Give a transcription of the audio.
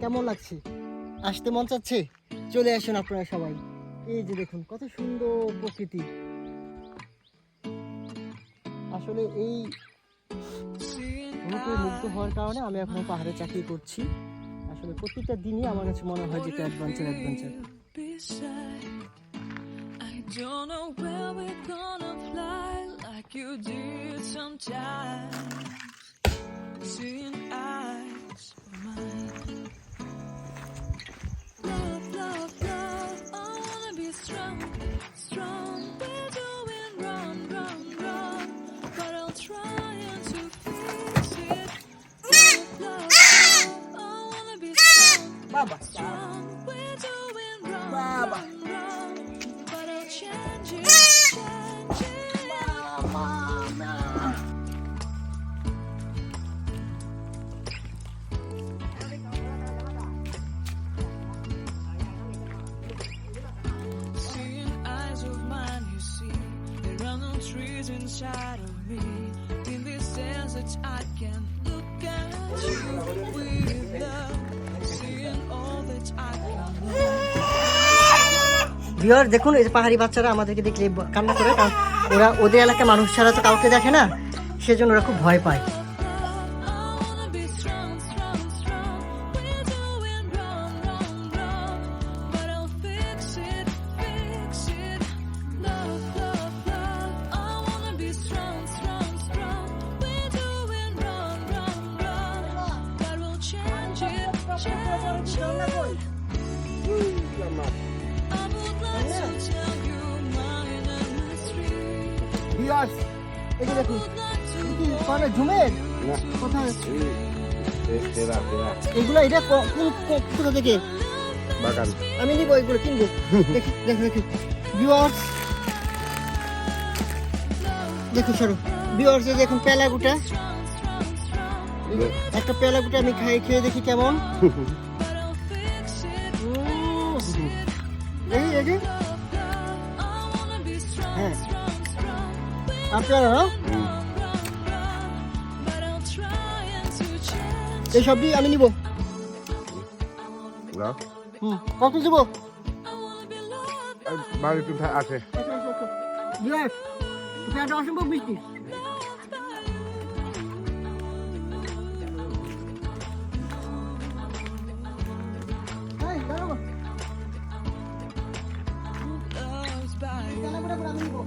কেমন লাগছে? আসতে মন চাচ্ছে? চলে আসুন আপনারা সবাই। এই যে দেখুন কত সুন্দর প্রকৃতি। আসলে এই রূপে মুগ্ধ হওয়ার কারণে আমি এখনো পাহাড়ে চাকরি করছি। আসলে প্রত্যেকটা দিনই আমার কাছে মনে হয় যে একটা adventure. Don't know where we're gonna fly like you did sometimes. Seeing eyes of mine. Love, love, love. I wanna be strong, strong. We're doing wrong, but I'll try to fix it. Love, love, love. I wanna be strong, strong. We're doing wrong. Trees inside of me. In this desert I can look at you with love, seeing all that I can know. Viewer দেখুন এই যে পাহাড়ি বাচ্চারা আমাদেরকে দেখলে কান্না করে, কারণ ওরা ওদের এলাকার মানুষ ছাড়া তো কাউকে দেখে না, সেজন্য ওরা খুব ভয় পায়। আমি নিবো, এগুলো কিনবো। দেখো সরো ভিউয়ার্স, দেখুন পেলাগুটা, একটা পেলাগুটা আমি খেয়ে দেখি কেমন। হ্যাঁ আপনারা এই সবজি আমি নিবো। কত দিব? আছে অসম্ভব মিষ্টি। আমি নিবো।